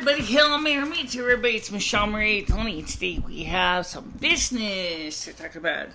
everybody. Hello, Mayor. Me to everybody. It's MicheleMarieDalene. Today we have some business to talk about.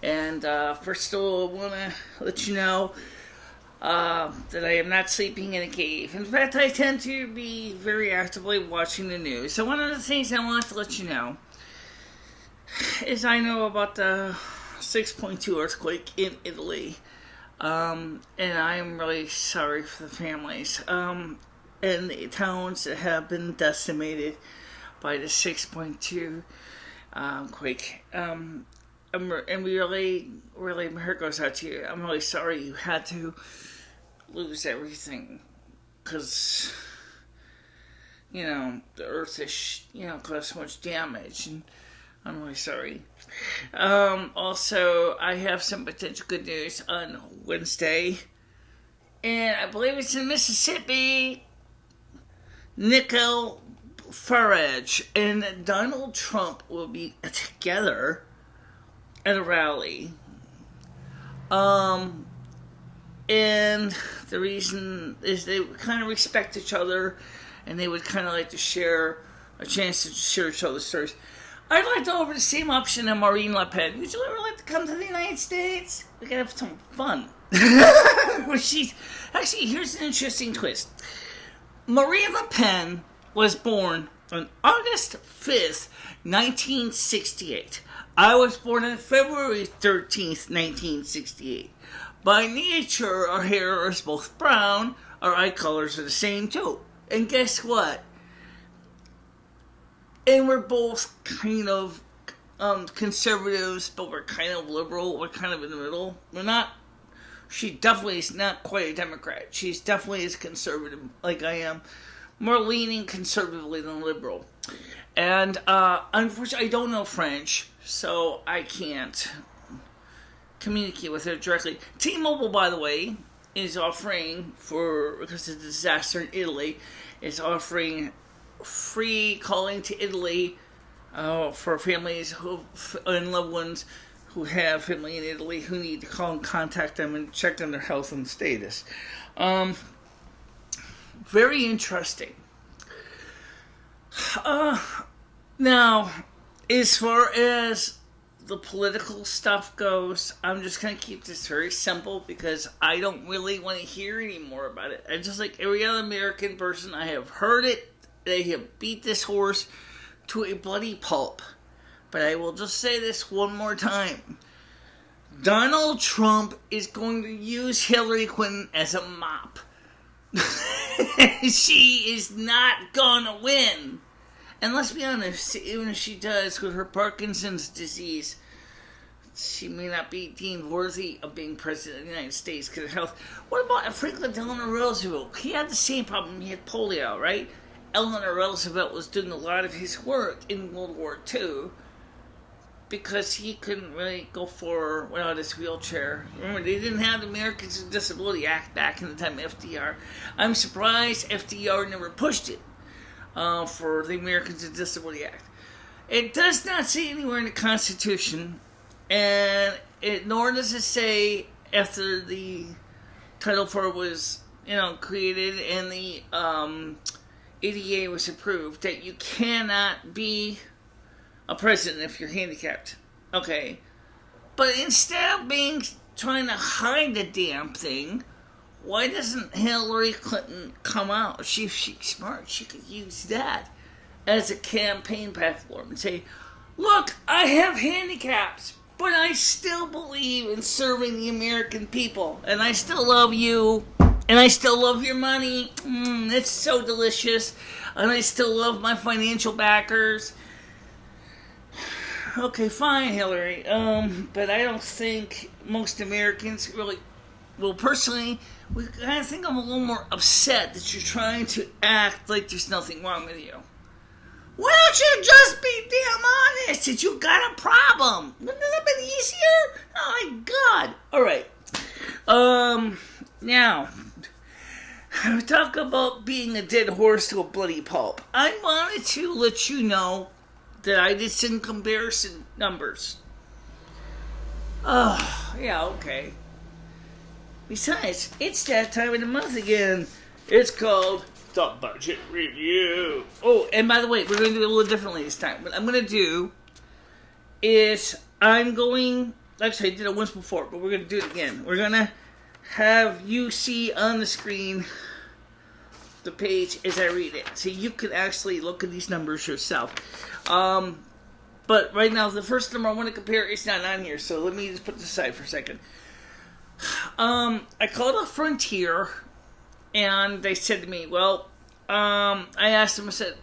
And first of all, I want to let you know that I am not sleeping in a cave. In fact, I tend to be very actively watching the news. So one of the things I want to let you know is I know about the 6.2 earthquake in Italy. And I am really sorry for the families. And the towns that have been decimated by the 6.2 quake. And we really, my heart goes out to you. I'm really sorry you had to lose everything. Because, the earth is, caused so much damage. And I'm really sorry. Also, I have some potential good news on Wednesday. And I believe it's in Mississippi. Nickel Farage and Donald Trump will be together at a rally. And the reason is they kind of respect each other and they would kind of like to share a chance to share each other's stories. I'd like to offer the same option to Marine Le Pen. Would you ever like to come to the United States? We can have some fun. Actually, here's an interesting twist. Marine Le Pen was born on August 5th, 1968. I was born on February 13th, 1968. By nature, our hair is both brown. Our eye colors are the same, too. And guess what? And we're both kind of conservatives, but we're kind of liberal. We're kind of in the middle. She definitely is not quite a Democrat. She's definitely as conservative like I am. More leaning conservatively than liberal. And unfortunately, I don't know French, so I can't communicate with her directly. T-Mobile, by the way, is offering, because of the disaster in Italy, is offering free calling to Italy for families and loved ones who have family in Italy who need to call and contact them and check on their health and status. Very interesting. Now, as far as the political stuff goes, I'm just going to keep this very simple because I don't really want to hear any more about it. And just like every other American person, I have heard it. They have beat this horse to a bloody pulp. But I will just say this one more time. Donald Trump is going to use Hillary Clinton as a mop. She is not going to win. And let's be honest, even if she does with her Parkinson's disease, she may not be deemed worthy of being president of the United States because of health. What about Franklin Delano Roosevelt? He had the same problem. He had polio, right? Eleanor Roosevelt was doing a lot of his work in World War II because he couldn't really go forward without his wheelchair. Remember, they didn't have the Americans with Disability Act back in the time of FDR. I'm surprised FDR never pushed it for the Americans with Disability Act. It does not say anywhere in the Constitution, and nor does it say after the Title IV was, created and the ADA was approved that you cannot be a president if you're handicapped. Okay. But instead of trying to hide the damn thing, why doesn't Hillary Clinton come out? She's smart. She could use that as a campaign platform and say, look, I have handicaps, but I still believe in serving the American people. And I still love you. And I still love your money. It's so delicious. And I still love my financial backers. Okay, fine, Hillary. But I don't think most Americans really... Well, personally, I think I'm a little more upset that you're trying to act like there's nothing wrong with you. Why don't you just be damn honest that you got a problem? Wouldn't that have been easier? Oh, my God. All right. Now... we talk about being a dead horse to a bloody pulp. I wanted to let you know that I did some comparison numbers. Oh, yeah, okay. Besides, it's that time of the month again. It's called the budget review. Oh, and by the way, we're going to do it a little differently this time. What I'm going to do is actually I did it once before, but we're going to do it again. We're going to have you see on the screen the page as I read it, so you can actually look at these numbers yourself. But right now, the first number I want to compare is not on here, so let me just put this aside for a second. I called up Frontier, and they said to me, well, I asked them, I said,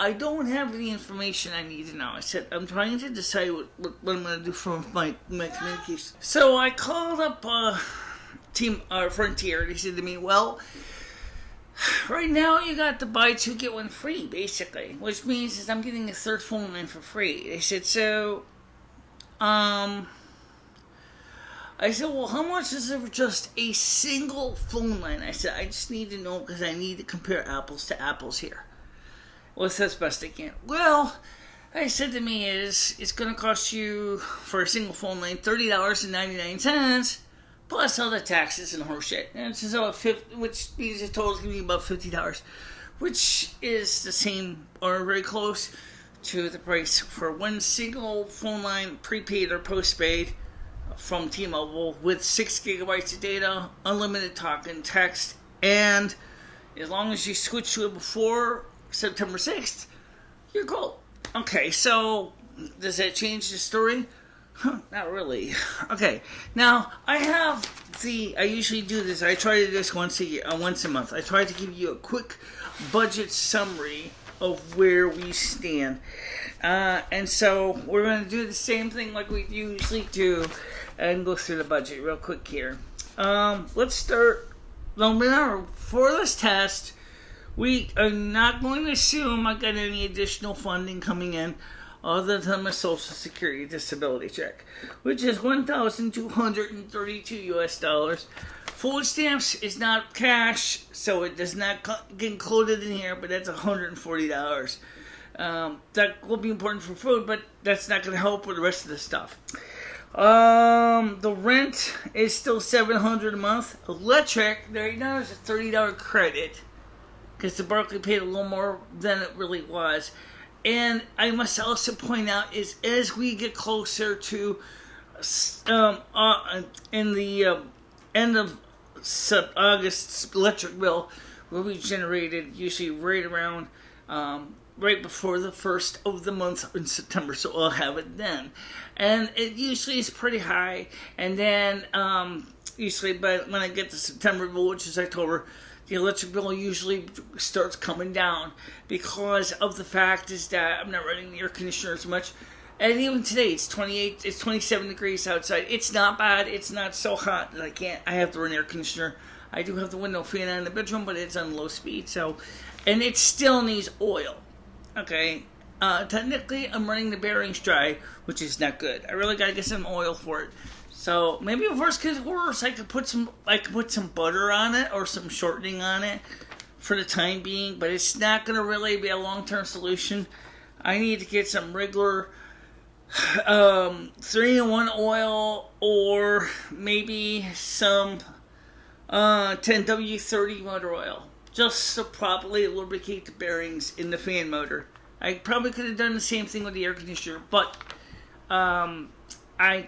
I don't have the information I need to know. I said, I'm trying to decide what I'm going to do for my communication. So I called up Frontier, and they said to me, well, right now you got to buy 2 get 1 free, basically, which means is I'm getting a third phone line for free. They said, so, I said, well, how much is it for just a single phone line? I said, I just need to know because I need to compare apples to apples here. What's as best I can? Well, I said to me it's going to cost you for a single phone line $30.99 plus all the taxes and horseshit. And it's about which means the total is going to be about $50, which is the same or very close to the price for one single phone line, prepaid or postpaid, from T-Mobile with 6 gigabytes of data, unlimited talk and text, and as long as you switch to it before September 6th, you're cool. Okay, so does that change the story? Not really. Okay, now I usually do this. I try to do this once a month. I try to give you a quick budget summary of where we stand. And so we're going to do the same thing like we usually do and go through the budget real quick here. Let's start. Remember, for this test, we are not going to assume I got any additional funding coming in other than my Social Security disability check, which is $1,232 US. Food stamps is not cash, so it does not get included in here, but that's $140. That will be important for food, but that's not going to help with the rest of the stuff. The rent is still $700 a month. Electric, right now is a $30 credit because the Berkeley paid a little more than it really was. And I must also point out is as we get closer to in the end of August's electric bill will be generated usually right around right before the first of the month in September, so I'll have it then. And it usually is pretty high, and then usually when I get to September bill, which is October, the electric bill usually starts coming down because of the fact is that I'm not running the air conditioner as much. And even today, it's 27 degrees outside. It's not bad. It's not so hot that I have to run air conditioner. I do have the window fan on in the bedroom, but it's on low speed. And it still needs oil. Okay. Technically, I'm running the bearings dry, which is not good. I really gotta get some oil for it. So maybe if worst gets worse, I could put some butter on it or some shortening on it for the time being. But it's not gonna really be a long-term solution. I need to get some regular 3-in-1 oil or maybe some 10W30 motor oil just to properly lubricate the bearings in the fan motor. I probably could have done the same thing with the air conditioner, but I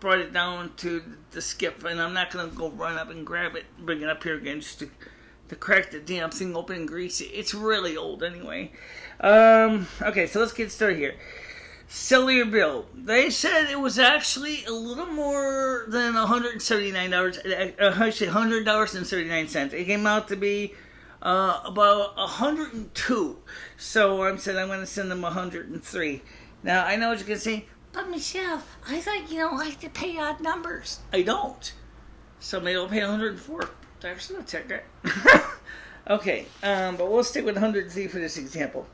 brought it down to the skip, and I'm not going to go run up and grab it, bring it up here again just to crack the damn thing open and grease it. It's really old anyway. Okay, so let's get started here. Cellular bill. They said it was actually a little more than $179. Actually, $100.79. It came out to be about $102. So I said I'm going to send them $103. Now I know what you're going to say, but Michelle, I thought I have to pay odd numbers. I don't. So maybe I'll pay $104. There's no ticket. Okay, but we'll stick with $103 for this example.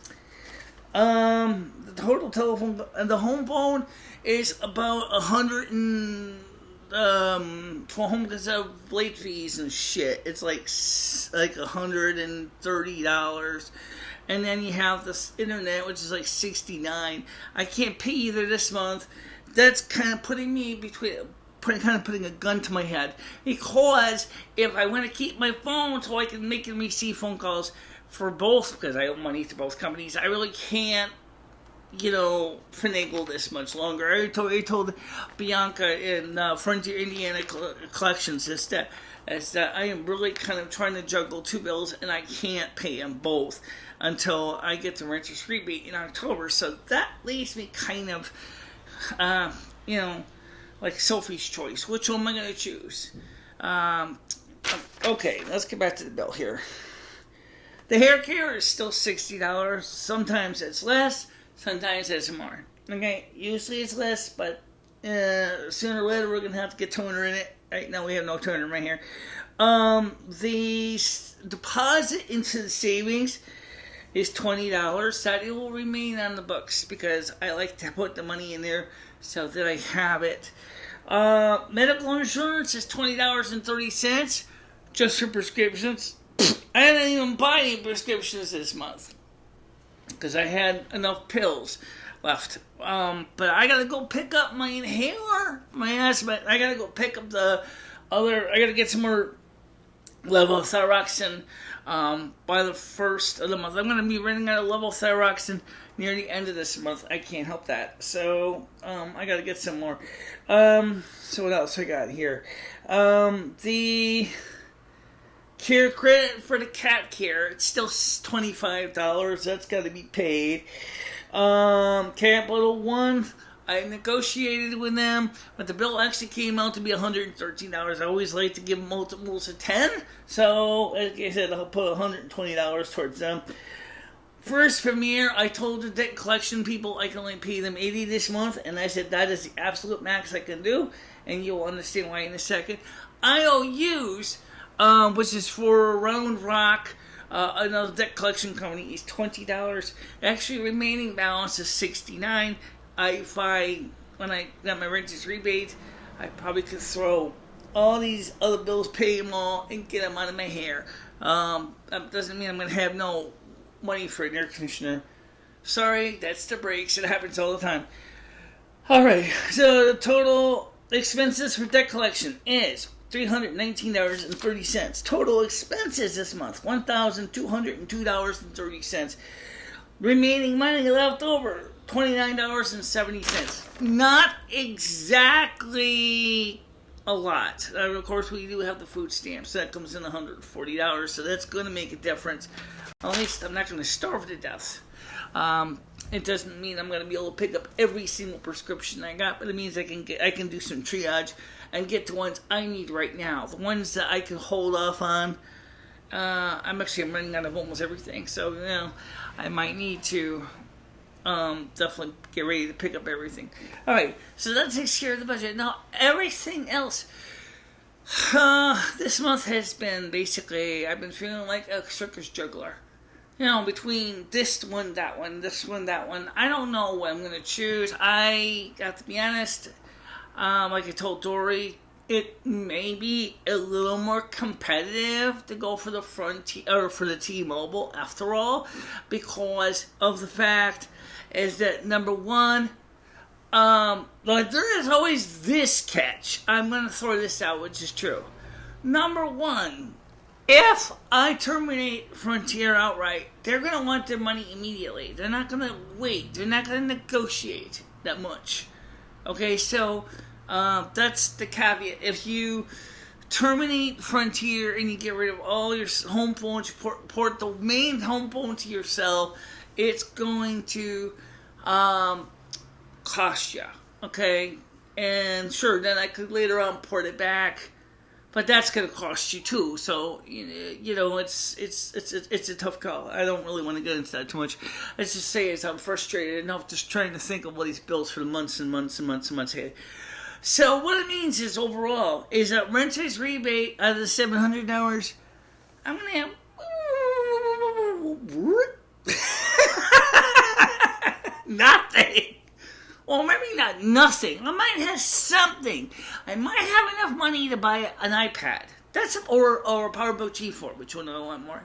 The total telephone, the home phone is about $100 for home because of late fees and shit. It's like $130, and then you have this internet, which is like $69. I can't pay either this month. That's kind of putting me putting a gun to my head, because if I want to keep my phone so I can make and receive phone calls for both, because I owe money to both companies, I really can't, finagle this much longer. I told Bianca in Frontier, Indiana Collections is that I am really kind of trying to juggle two bills, and I can't pay them both until I get the renter's rebate in October. So that leaves me kind of, like Sophie's choice. Which one am I going to choose? Okay, let's get back to the bill here. The hair care is still $60. Sometimes it's less, sometimes it's more. Okay, usually it's less, but sooner or later we're going to have to get toner in it. Right now we have no toner right here. The deposit into the savings is $20. That it will remain on the books because I like to put the money in there so that I have it. Medical insurance is $20.30 just for prescriptions. I didn't even buy any prescriptions this month because I had enough pills left. But I gotta go pick up my inhaler, my asthma. I gotta go pick up I gotta get some more levothyroxine by the first of the month. I'm gonna be running out of levothyroxine near the end of this month. I can't help that. So I gotta get some more. So what else I got here? The care credit for the cat care, it's still $25. That's got to be paid. Capital One, I negotiated with them, but the bill actually came out to be $113. I always like to give multiples of 10, so like I said, I'll put $120 towards them. First premiere, I told the debt collection people I can only pay them $80 this month, and I said that is the absolute max I can do, and you'll understand why in a second. IOUs, which is for Round Rock, another debt collection company, is $20. Actually, remaining balance is $69. When I got my renter's rebate, I probably could throw all these other bills, pay them all, and get them out of my hair. That doesn't mean I'm going to have no money for an air conditioner. Sorry, that's the breaks. It happens all the time. Alright, so the total expenses for debt collection is $319.30. Total expenses this month, $1,202.30. Remaining money left over, $29.70. Not exactly a lot. Of course, we do have the food stamps. That comes in $140, so that's going to make a difference. At least I'm not going to starve to death. It doesn't mean I'm going to be able to pick up every single prescription I got, but it means I can do some triage and get the ones I need right now. The ones that I can hold off on. I'm running out of almost everything, so I might need to definitely get ready to pick up everything. All right, so that takes care of the budget. Now everything else. This month has been basically, I've been feeling like a circus juggler. Between this one, that one, this one, that one. I don't know what I'm going to choose. I got to be honest, like I told Dory, it may be a little more competitive to go for the Frontier or for the T-Mobile after all, because of the fact is that number one, there is always this catch. I'm going to throw this out, which is true. Number one, if I terminate Frontier outright, they're going to want their money immediately. They're not going to wait. They're not going to negotiate that much. Okay, so that's the caveat. If you terminate Frontier and you get rid of all your home phones, port the main home phone to your cell, it's going to cost you. Okay, and sure, then I could later on port it back. But that's going to cost you too, so it's a tough call. I don't really want to get into that too much. Let's just say I'm frustrated enough just trying to think of all these bills for the months and months and months and months ahead. So what it means is overall is that renter's rebate out of the $700, I'm going to have nothing. Well, maybe not nothing. I might have something. I might have enough money to buy an iPad. Or a PowerBook G4, which one do I want more?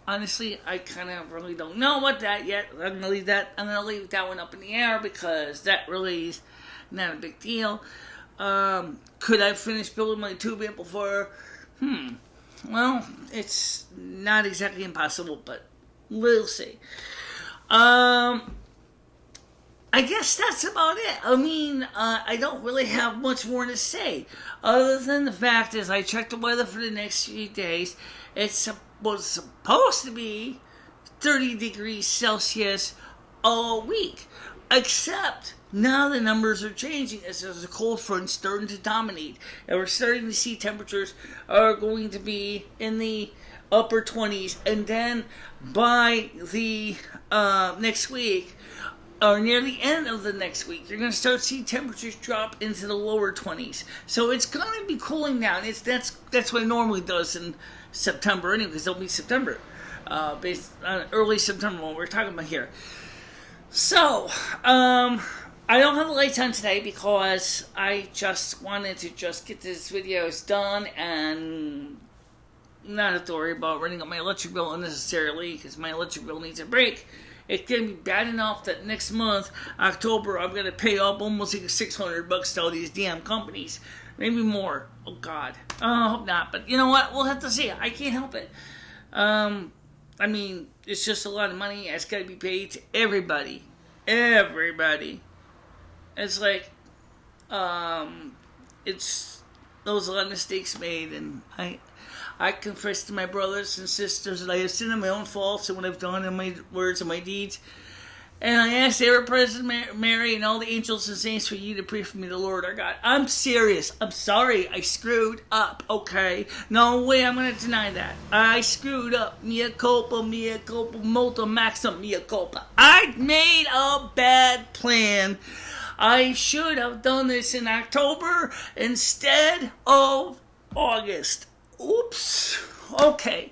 honestly, I kind of really don't know about that yet. I'm gonna leave that one up in the air because that really is not a big deal. Could I finish building my tube amplifier? Well, it's not exactly impossible, but we'll see. I guess that's about it. I mean, I don't really have much more to say. Other than the fact is I checked the weather for the next few days. It was supposed to be 30 degrees Celsius all week. Except now the numbers are changing as there's a cold front starting to dominate. And we're starting to see temperatures are going to be in the upper 20s. And then by the next week, or near the end of the next week, you're going to start to see temperatures drop into the lower 20s. So it's going to be cooling down. That's what it normally does in September anyway, because it'll be September. Based on early September, what we're talking about here. So, I don't have the lights on today because I just wanted to get these videos done and not have to worry about running up my electric bill unnecessarily because my electric bill needs a break. It's going to be bad enough that next month, October, I'm going to pay up almost like $600 to all these damn companies. Maybe more. Oh, God. I hope not. But you know what? We'll have to see. I can't help it. I mean, it's just a lot of money. It's got to be paid to everybody. Everybody. It's like, there's a lot of mistakes made, and I confess to my brothers and sisters that I have sinned in my own faults and what I've done in my words and my deeds. And I ask ever present Mary and all the angels and saints for you to pray for me, the Lord our God. I'm serious. I'm sorry. I screwed up, okay? No way I'm going to deny that. I screwed up. Mea culpa, multa maxim, mea culpa. I made a bad plan. I should have done this in October instead of August. Oops. Okay.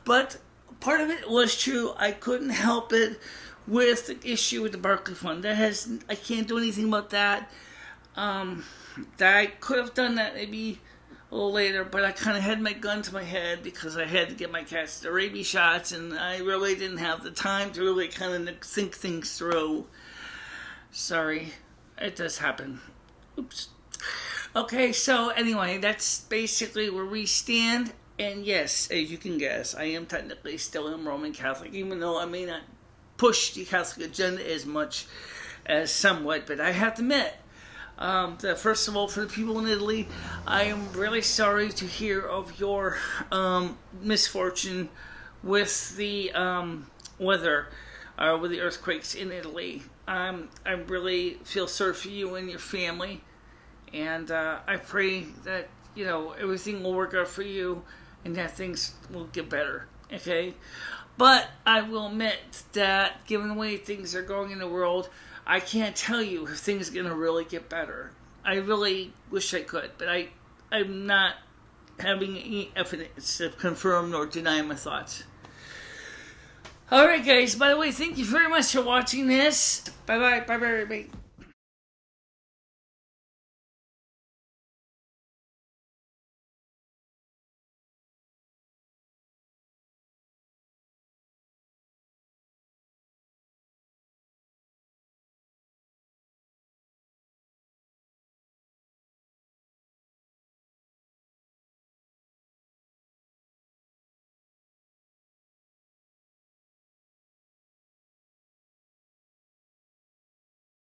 But part of it was true. I couldn't help it with the issue with the Barclay Fund. I can't do anything about that. I could have done that maybe a little later, but I kind of had my gun to my head because I had to get my cats the rabies shots, and I really didn't have the time to really kind of think things through. Sorry. It does happen. Oops. Okay, so anyway, that's basically where we stand. And yes, as you can guess, I am technically still a Roman Catholic, even though I may not push the Catholic agenda as much as somewhat. But I have to admit, that first of all, for the people in Italy, I am really sorry to hear of your misfortune with the weather, with the earthquakes in Italy. I really feel sorry for you and your family. And I pray that, everything will work out for you and that things will get better, okay? But I will admit that given the way things are going in the world, I can't tell you if things are going to really get better. I really wish I could, but I'm not having any evidence to confirm nor deny my thoughts. Alright guys, by the way, thank you very much for watching this. Bye-bye, bye-bye, everybody.